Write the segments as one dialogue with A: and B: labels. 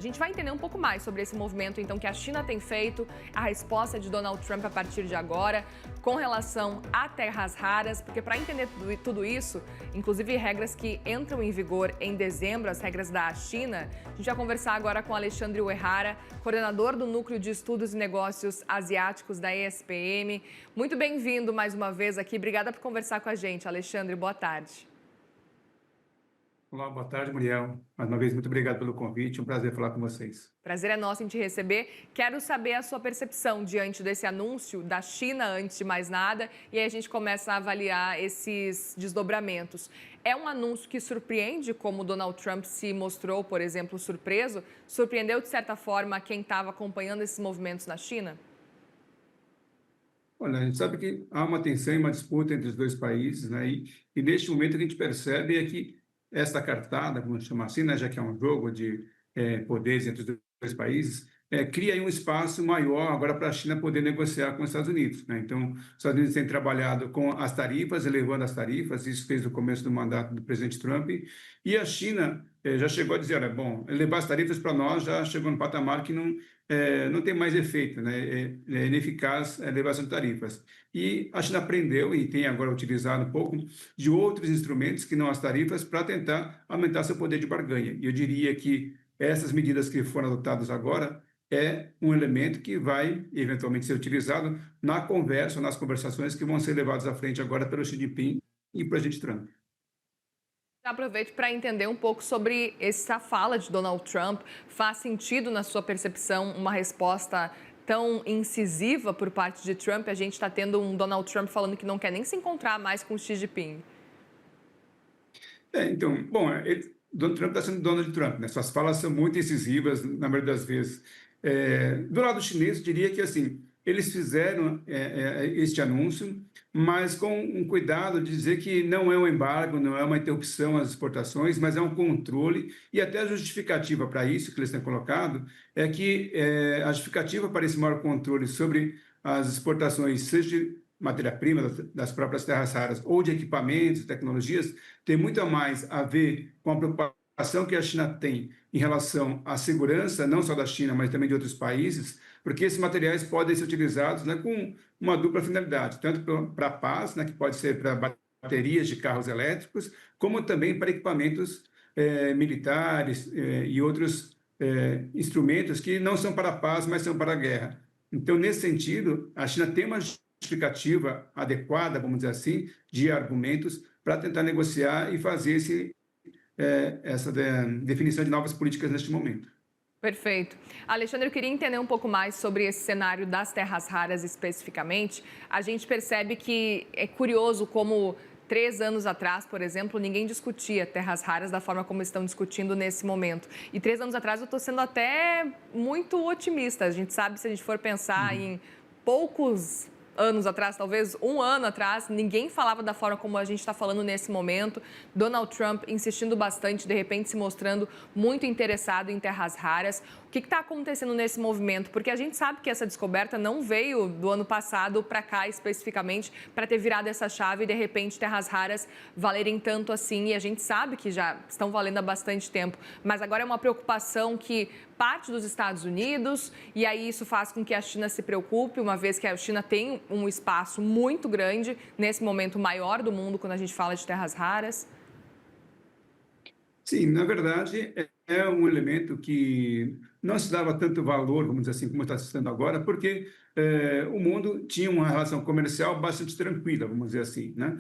A: A gente vai entender um pouco mais sobre esse movimento, então, que a China tem feito, a resposta de Donald Trump a partir de agora, com relação a terras raras, porque para entender tudo isso, inclusive regras que entram em vigor em dezembro, as regras da China, a gente vai conversar agora com Alexandre Uehara, coordenador do Núcleo de Estudos e Negócios Asiáticos da ESPM. Muito bem-vindo mais uma vez aqui, obrigada por conversar com a gente, Alexandre, boa tarde.
B: Olá, boa tarde, Muriel. Mais uma vez, muito obrigado pelo convite. Um prazer falar com vocês.
A: Prazer é nosso em te receber. Quero saber a sua percepção diante desse anúncio da China, antes de mais nada, e aí a gente começa a avaliar esses desdobramentos. É um anúncio que surpreende, como Donald Trump se mostrou, por exemplo, surpreso? Surpreendeu, de certa forma, quem estava acompanhando esses movimentos na China?
B: Olha, a gente sabe que há uma tensão e uma disputa entre os dois países, né? E neste momento o que a gente percebe é que esta cartada, vamos chamar assim, né, já que é um jogo de poderes entre os dois países, cria aí um espaço maior agora para a China poder negociar com os Estados Unidos, né? Então, os Estados Unidos têm trabalhado com as tarifas, elevando as tarifas, isso desde o começo do mandato do presidente Trump, e a China já chegou a dizer, olha, bom, elevar as tarifas para nós já chegou no patamar que não tem mais efeito, né? É ineficaz a elevação de tarifas. E a China aprendeu e tem agora utilizado um pouco de outros instrumentos que não as tarifas para tentar aumentar seu poder de barganha. E eu diria que essas medidas que foram adotadas agora é um elemento que vai eventualmente ser utilizado na conversa, nas conversações que vão ser levadas à frente agora pelo Xi Jinping e pelo presidente Trump.
A: Aproveito para entender um pouco sobre essa fala de Donald Trump. Faz sentido, na sua percepção, uma resposta tão incisiva por parte de Trump? A gente está tendo um Donald Trump falando que não quer nem se encontrar mais com Xi Jinping.
B: Então, bom, Donald Trump está sendo Donald Trump, né? Suas falas são muito incisivas, na maioria das vezes. Do lado chinês, eu diria que, assim, eles fizeram este anúncio, mas com um cuidado de dizer que não é um embargo, não é uma interrupção às exportações, mas é um controle, e até a justificativa para isso que eles têm colocado é que a justificativa para esse maior controle sobre as exportações, seja de matéria-prima das próprias terras raras ou de equipamentos, tecnologias, tem muito a mais a ver com a preocupação que a China tem em relação à segurança, não só da China, mas também de outros países, porque esses materiais podem ser utilizados, né, com uma dupla finalidade, tanto para a paz, né, que pode ser para baterias de carros elétricos, como também para equipamentos militares e outros instrumentos que não são para a paz, mas são para a guerra. Então, nesse sentido, a China tem uma justificativa adequada, vamos dizer assim, de argumentos para tentar negociar e fazer essa definição de novas políticas neste momento.
A: Perfeito. Alexandre, eu queria entender um pouco mais sobre esse cenário das terras raras especificamente. A gente percebe que é curioso como 3 anos atrás, por exemplo, ninguém discutia terras raras da forma como estão discutindo nesse momento. E 3 anos atrás eu estou sendo até muito otimista. A gente sabe, se a gente for pensar em poucos anos atrás, talvez um ano atrás, ninguém falava da forma como a gente está falando nesse momento. Donald Trump insistindo bastante, de repente se mostrando muito interessado em terras raras. O que está acontecendo nesse movimento? Porque a gente sabe que essa descoberta não veio do ano passado para cá especificamente para ter virado essa chave e de repente terras raras valerem tanto assim. E a gente sabe que já estão valendo há bastante tempo. Mas agora é uma preocupação que parte dos Estados Unidos, e aí isso faz com que a China se preocupe, uma vez que a China tem um espaço muito grande, nesse momento maior do mundo, quando a gente fala de terras raras.
B: Sim, na verdade, é um elemento que não se dava tanto valor, vamos dizer assim, como está se dando agora, porque o mundo tinha uma relação comercial bastante tranquila, vamos dizer assim, né?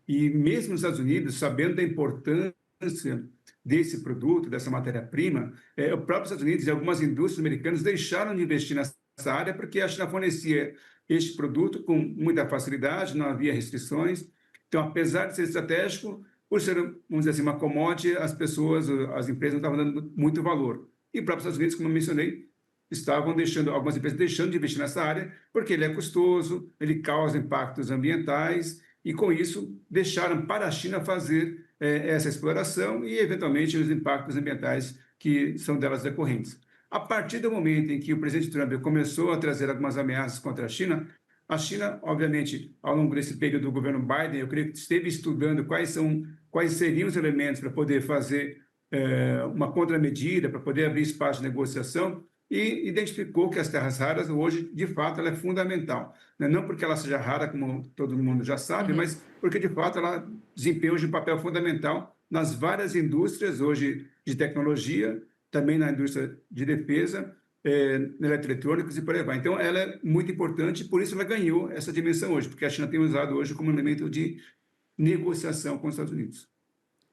B: E mesmo os Estados Unidos, sabendo da importância desse produto, dessa matéria-prima, os próprios Estados Unidos e algumas indústrias americanas deixaram de investir nessa área porque a China fornecia este produto com muita facilidade, não havia restrições. Então, apesar de ser estratégico, por ser, vamos dizer assim, uma commodity, as pessoas, as empresas não estavam dando muito valor. E os próprios Estados Unidos, como eu mencionei, estavam deixando, algumas empresas deixando de investir nessa área, porque ele é custoso, ele causa impactos ambientais, e com isso deixaram para a China fazer essa exploração e, eventualmente, os impactos ambientais que são delas decorrentes. A partir do momento em que o presidente Trump começou a trazer algumas ameaças contra a China, obviamente, ao longo desse período do governo Biden, eu creio que esteve estudando quais seriam os elementos para poder fazer uma contramedida para poder abrir espaço de negociação e identificou que as terras raras hoje, de fato, ela é fundamental, né? Não porque ela seja rara, como todo mundo já sabe,
A: Uhum.
B: mas porque, de fato, ela desempenha hoje um papel fundamental nas várias indústrias hoje de tecnologia, também na indústria de defesa, eletroeletrônicos e por aí vai. Então, ela é muito importante e por isso ela ganhou essa dimensão hoje, porque a China tem usado hoje como elemento de negociação com os Estados Unidos.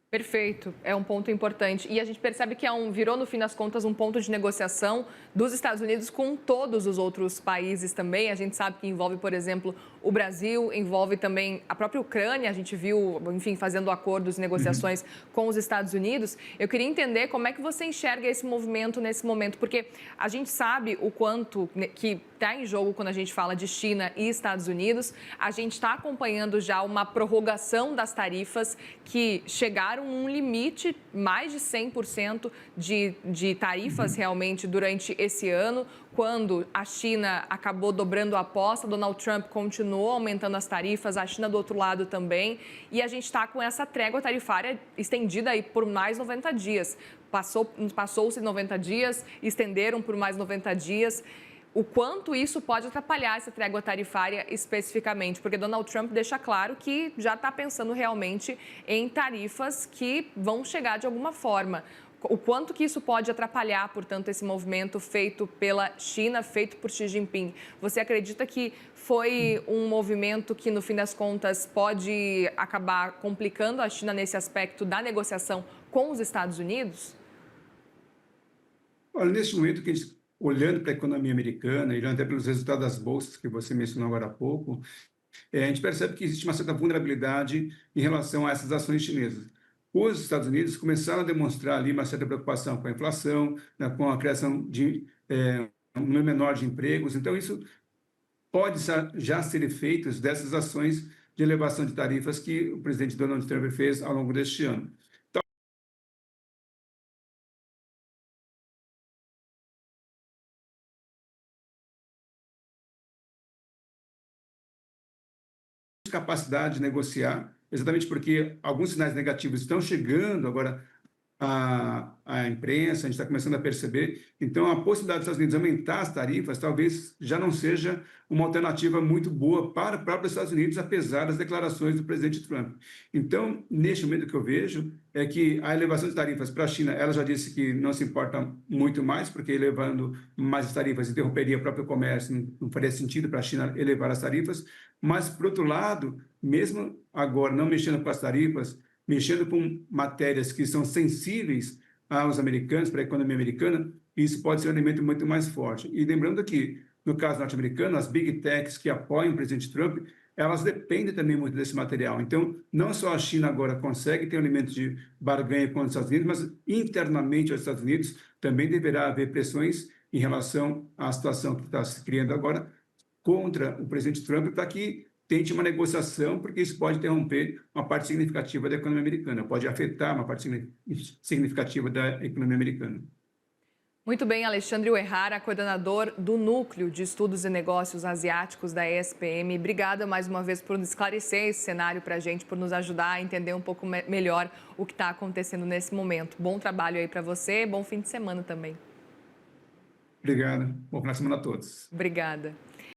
A: Perfeito, é um ponto importante. E a gente percebe que virou, no fim das contas, um ponto de negociação dos Estados Unidos com todos os outros países também. A gente sabe que envolve, por exemplo, o Brasil, envolve também a própria Ucrânia. A gente viu, enfim, fazendo acordos e negociações com os Estados Unidos. Eu queria entender como é que você enxerga esse movimento nesse momento, porque a gente sabe o quanto que está em jogo quando a gente fala de China e Estados Unidos. A gente está acompanhando já uma prorrogação das tarifas que chegaram a um limite, mais de 100% de tarifas realmente durante esse ano. Quando a China acabou dobrando a aposta, Donald Trump continuou aumentando as tarifas, a China do outro lado também. E a gente está com essa trégua tarifária estendida aí por mais 90 dias. Passou-se 90 dias, estenderam por mais 90 dias. O quanto isso pode atrapalhar essa trégua tarifária especificamente, porque Donald Trump deixa claro que já está pensando realmente em tarifas que vão chegar de alguma forma. O quanto que isso pode atrapalhar, portanto, esse movimento feito pela China, feito por Xi Jinping? Você acredita que foi um movimento que, no fim das contas, pode acabar complicando a China nesse aspecto da negociação com os Estados Unidos?
B: Olha, nesse momento que a gente, olhando para a economia americana, e olhando até pelos resultados das bolsas que você mencionou agora há pouco, a gente percebe que existe uma certa vulnerabilidade em relação a essas ações chinesas. Os Estados Unidos começaram a demonstrar ali uma certa preocupação com a inflação, né, com a criação de um número menor de empregos. Então, isso pode já ser efeitos dessas ações de elevação de tarifas que o presidente Donald Trump fez ao longo deste ano. Capacidade de negociar, exatamente porque alguns sinais negativos estão chegando agora à imprensa, a gente está começando a perceber. Então, a possibilidade dos Estados Unidos aumentar as tarifas talvez já não seja uma alternativa muito boa para o próprio Estados Unidos, apesar das declarações do presidente Trump. Então, neste momento, o que eu vejo é que a elevação de tarifas para a China, ela já disse que não se importa muito mais, porque elevando mais as tarifas interromperia o próprio comércio, não faria sentido para a China elevar as tarifas. Mas, por outro lado, mesmo agora não mexendo com as tarifas, mexendo com matérias que são sensíveis aos americanos, para a economia americana, isso pode ser um elemento muito mais forte. E lembrando que, no caso norte-americano, as big techs que apoiam o presidente Trump, elas dependem também muito desse material. Então, não só a China agora consegue ter um elemento de barganha com os Estados Unidos, mas internamente aos Estados Unidos também deverá haver pressões em relação à situação que está se criando agora contra o presidente Trump para que tente uma negociação, porque isso pode interromper uma parte significativa da economia americana, pode afetar uma parte significativa da economia americana.
A: Muito bem, Alexandre Uehara, coordenador do Núcleo de Estudos e Negócios Asiáticos da ESPM. Obrigada mais uma vez por esclarecer esse cenário para a gente, por nos ajudar a entender um pouco melhor o que está acontecendo nesse momento. Bom trabalho aí para você, bom fim de semana também.
B: Obrigado. Bom final de semana a todos.
A: Obrigada.